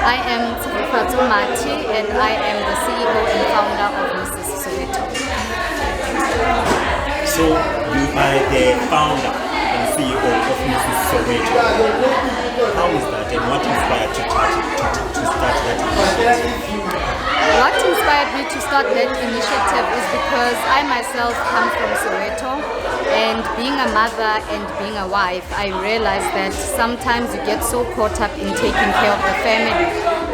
I am Tshegofatso Mathe and I am the CEO and founder of Mrs. Soweto. So you are the founder and CEO of Mrs. Soweto. How is that and what inspired you to start that initiative? What inspired me to start that initiative is because I myself come from Soweto, and being a mother and being a wife, I realized that sometimes you get so caught up in taking care of the family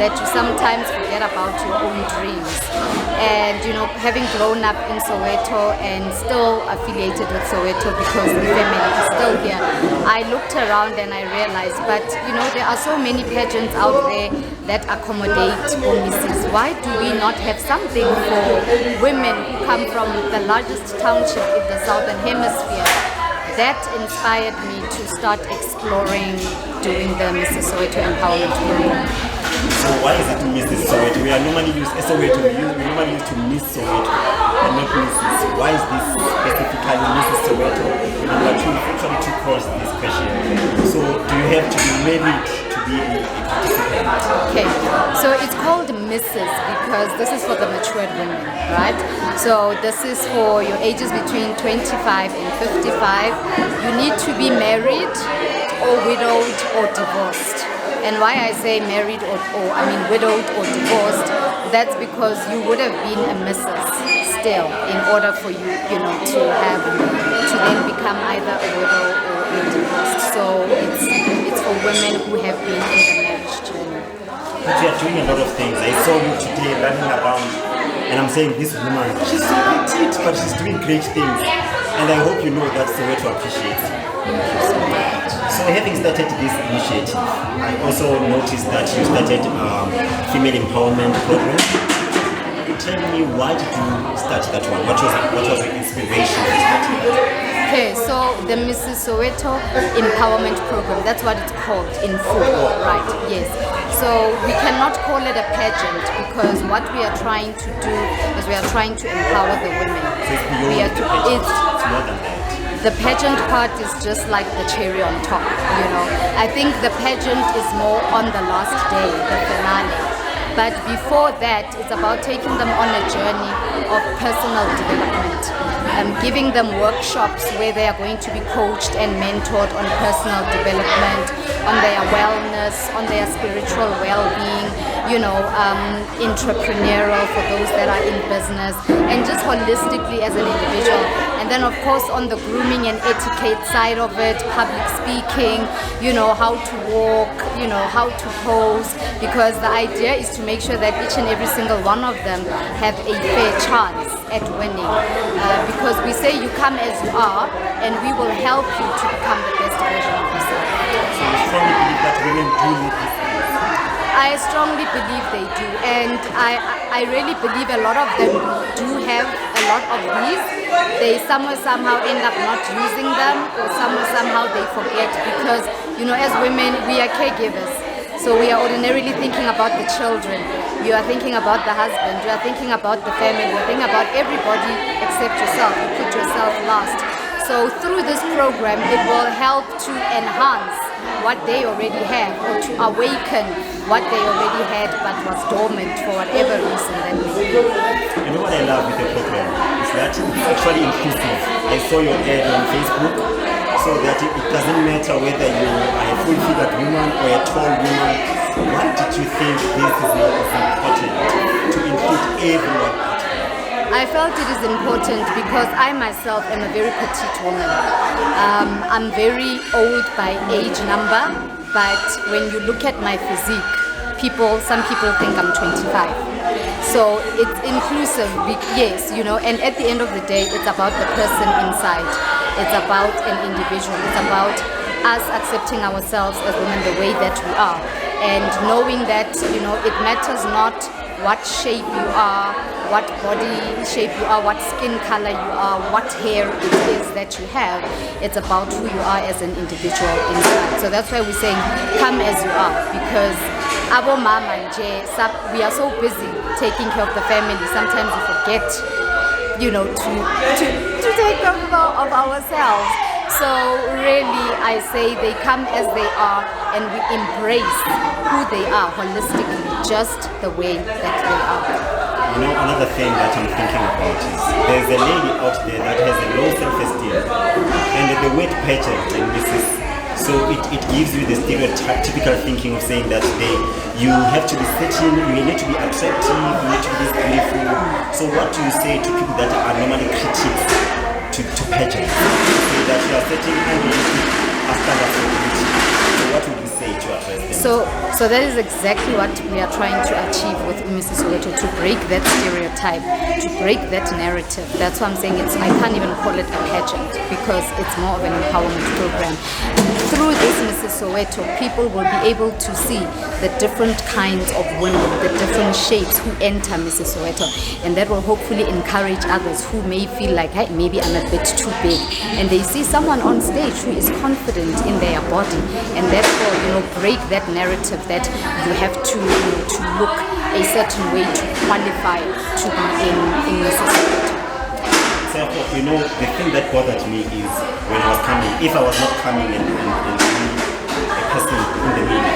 that you sometimes forget about your own dreams. And having grown up in Soweto and still affiliated with Soweto because the family is still here, I looked around and I realized, but there are so many pageants out there that accommodate Mrs. Why do we not have something for women who come from the largest township in the southern hemisphere? That inspired me to start exploring doing the Mrs. Soweto Empowerment Program. So why is it Mrs. Soweto? We are normally used Soweto. We normally used to Miss Soweto and not Mrs. Why is this specifically Mrs. Soweto? And what you actually to pose this question. So do you have to be married to be a participant? Okay, so it's called Mrs. because this is for the matured women, right? So this is for your ages between 25 and 55. You need to be married or widowed or divorced. And why I say married or widowed or divorced, that's because you would have been a Mrs. still in order for you, to then become either a widow or a divorced. So it's for women who have been in the marriage journey. But you are doing a lot of things. I saw you today running around and I'm saying this woman, she's so petite, but she's doing great things. And I hope you know that's the way to appreciate it. Thank you so much. So having started this initiative, I also noticed that you started female empowerment program. Tell me, why did you start that one? What was the inspiration for starting that? Okay, so the Mrs. Soweto Empowerment Program, that's what it's called in full, right? Yes. So we cannot call it a pageant because what we are trying to do is we are trying to empower the women. So it's beyond the pageant. It's more than that. The pageant part is just like the cherry on top, I think the pageant is more on the last day, the finale. But before that, it's about taking them on a journey of personal development, giving them workshops where they are going to be coached and mentored on personal development, on their wellness, on their spiritual well-being, entrepreneurial for those that are in business, and just holistically as an individual. And then of course on the grooming and etiquette side of it, public speaking, how to walk, how to pose, because the idea is to make sure that each and every single one of them have a fair chance at winning. Because we say you come as you are and we will help you to become the best version of yourself. So you strongly believe that women do need this? I strongly believe they do, and I really believe a lot of them do have a lot of these. They somehow end up not using them, or somehow they forget, because as women we are caregivers. So we are ordinarily thinking about the children, you are thinking about the husband, you are thinking about the family, you are thinking about everybody except yourself. You put yourself last. So through this program it will help to enhance what they already have, or to awaken what they already had but was dormant for whatever reason that may be. What I love with the program is that it's actually inclusive. I saw your ad on Facebook, so that it doesn't matter whether you are a full-figured woman or a tall woman. Why did you think this is important to include everyone? I felt it is important because I myself am a very petite woman. I'm very old by age number, but when you look at my physique, some people think I'm 25. So it's inclusive, yes, and at the end of the day, it's about the person inside. It's about an individual. It's about us accepting ourselves as women the way that we are, and knowing that, it matters not what shape you are, what body shape you are, what skin color you are, what hair it is that you have. It's about who you are as an individual inside. So that's why we're saying come as you are, because abo mama nje, we are so busy taking care of the family. Sometimes we forget, to take care of ourselves. So really, I say they come as they are, and we embrace who they are holistically, just the way that they are. You know, another thing that I'm thinking about is there's a lady out there that has a low self-esteem, and the word pageant, and this is so it gives you the stereotypical thinking of saying that you have to be certain, you need to be attractive, you need to be this beautiful. So what do you say to people that are normally critics to pageants? You say that you are setting unrealistic standards for beauty. So what would you say to address them? So that is exactly what we are trying to achieve with Mrs. Soweto, to break that stereotype, to break that narrative. That's why I'm saying I can't even call it a pageant, because it's more of an empowerment program. Through this Mrs. Soweto, people will be able to see the different kinds of women, the different shapes who enter Mrs. Soweto, and that will hopefully encourage others who may feel like, hey, maybe I'm a bit too big, and they see someone on stage who is confident in their body, and therefore, break that narrative that you have to look a certain way to qualify to be in Mrs. Soweto. Therefore, the thing that bothered me is when I was coming, if I was not coming and being a person in the media,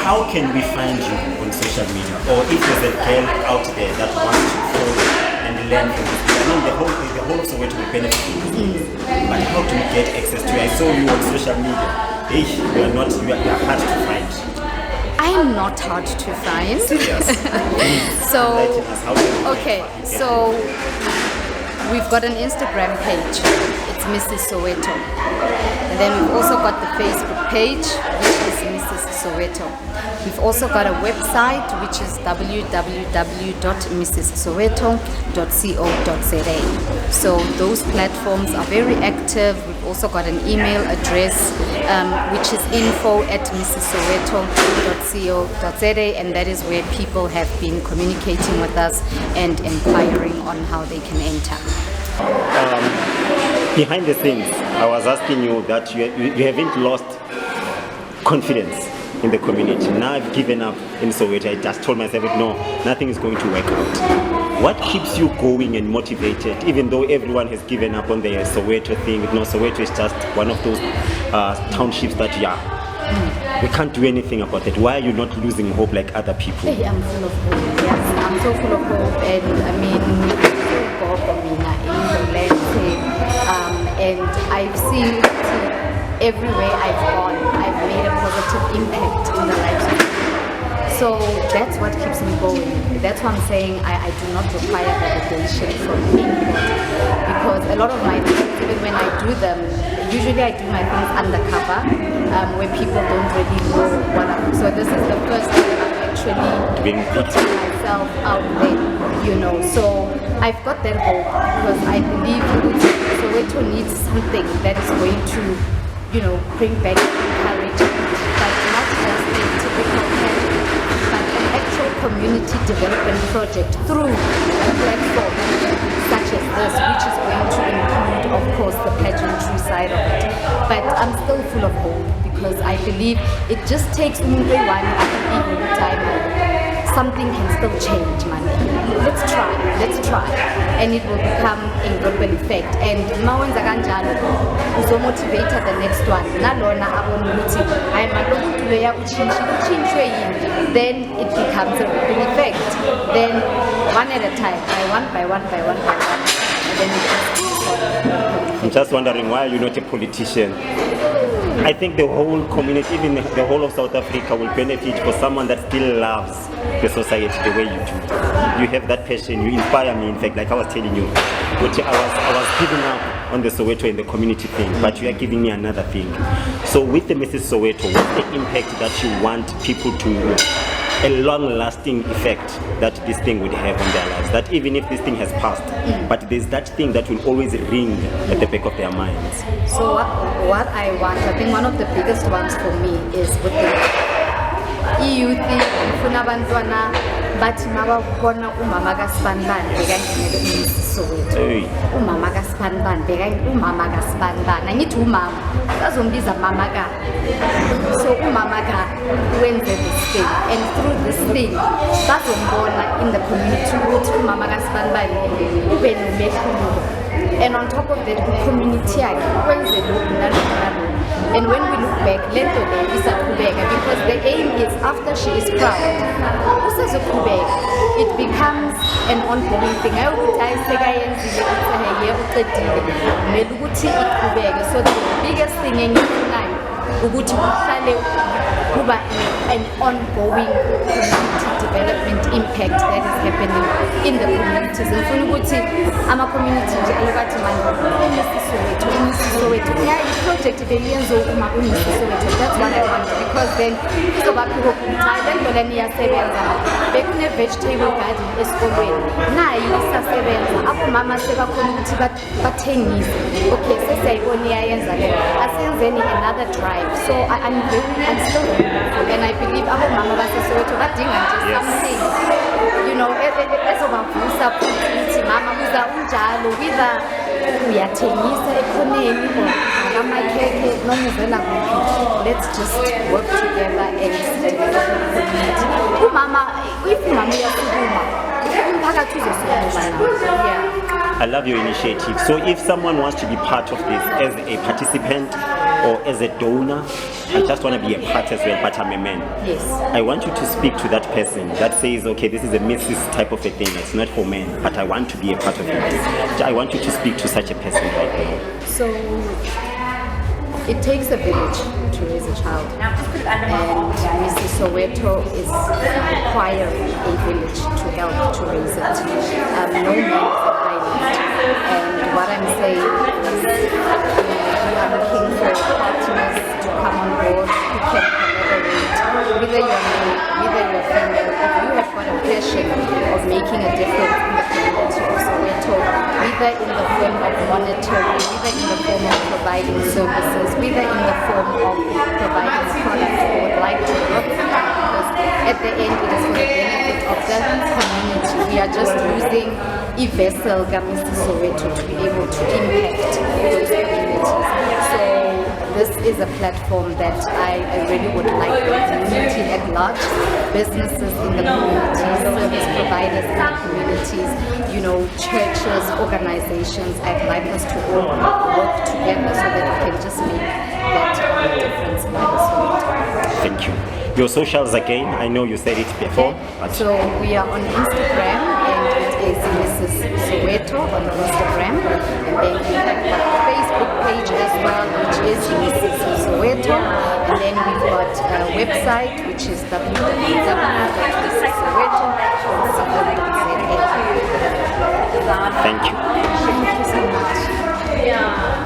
how can we find you on social media? Or if there's a girl out there that wants to follow and learn from this, I mean, the whole of Soweto will benefit from this. But how do we get access to you? I saw you on social media. Hey, you are hard to find. I am not hard to find. Yes. So we've got an Instagram page. It's Mrs. Soweto. And then we've also got the Facebook page, which is Mrs. Soweto. We've also got a website, which is www.mrssoweto.co.za. So those platforms are very active. We've also got an email address, which is info@mrssoweto.co.za, and that is where people have been communicating with us and inquiring on how they can enter. Behind the scenes, I was asking you that you haven't lost confidence in the community. Now I've given up in Soweto. I just told myself, no, nothing is going to work out. What keeps you going and motivated, even though everyone has given up on the Soweto thing? Soweto is just one of those townships that, we can't do anything about it. Why are you not losing hope like other people? Hey, I'm full of hope. Yes, I'm so full of hope, and I mean, and I've seen everywhere I've gone, I've made a positive impact in the lives of people. So that's what keeps me going. That's why I'm saying I do not require validation from anybody, because a lot of my things, even when I do them, usually I do my things undercover, where people don't really know what I'm. So this is the first time I'm actually putting myself out there, So I've got that hope, because I believe Soweto needs something that is going to, bring back courage, but not just a typical pageant, but an actual community development project through a platform such as this, which is going to include, of course, the pageantry side of it. But I'm still full of hope, because I believe it just takes one time. Something can still change, man. Let's try, and it will become a ripple effect. And mawenza kanjalo uzomotivate the next one. Nalona abona ukuthi hayi malokuthi leya uchintshwe yini, then it becomes a ripple effect. Then one at a time, one by one, and then it just I'm just wondering, why are you not a politician? I think the whole community, even the whole of South Africa, will benefit for someone that still loves the society the way you do. You have that passion, you inspire me. In fact, like I was telling you, which I was giving up on the Soweto and the community thing, but you are giving me another thing. So with the Mrs. Soweto, what's the impact that you want people to, a long-lasting effect that this thing would have on their lives? That even if this thing has passed, but there's that thing that will always ring at the back of their minds. So what I want, I think one of the biggest ones for me is with the youth, ngifuna abantwana bathi mababona umama kaSibanibani bekangenele uMssoweto. Umama kaSibanibani umama kaSibanibani. Angithi umama bazombiza mama ka. So umama ka wenze this thing, and through this thing bazombona in the community ukuthi umama kaSibanibani ube nomehluko. And on top of that, community and when we look back, lento is a because the aim is after she is crowned, it becomes an ongoing thing. So the biggest thing in an ongoing community development impact that is happening in the communities. I'm a community project that's what I want, because then it's about people vegetable garden esikolweni nayo isasebenza apho mama sebakhona ukuthi bathengise. Okay, sesiyayibona iyayenza le, asenzeni another drive. So I'm still hopeful, and I believe abo mama baseSoweto badinga nje something, you know, ezobavusa ukuthi mama uza unjalo whether uyathengisa ekhoneni or amakhekhe noma uvela kuphi. Let's just work together and develop the community. Umama, if mama uyasukuma, umphakathi uzosukuma. Yeah. I love your initiative. So if someone wants to be part of this as a participant or as a donor, I just want to be a part as well, but I'm a man. Yes. I want you to speak to that person that says, okay, this is a Mrs. type of a thing. It's not for men, but I want to be a part of it. I want you to speak to such a person right now. So it takes a village to raise a child, and Mrs. Soweto is requiring a village to help to raise it. No man is an island, and what I'm saying is we are looking for partners to come on board who can collaborate, whether you're male, whether you're female. If you have got a passion of making a difference in the community of Soweto, whether in the form of monetary, whether in the form of providing services, whether in the form of providing products, we would like to work with them, because at the end it is for the benefit of the community. We are just using a vessel, Mr. Soweto, to be able to impact those communities. So this is a platform that I really would like the community at large, businesses in the community, service providers in the communities, you know, churches, organizations. I'd like us to all work together so that we can just make that difference by the Soweto. Thank you. Your socials again, I know you said it before. But so we are on Instagram, and it is Mrs. Soweto on Instagram, and then we have a Facebook page as well, which is Mrs. Soweto, and then we've got a website which is www.mrssoweto.co.za. thank you. Thank you so much. Yeah.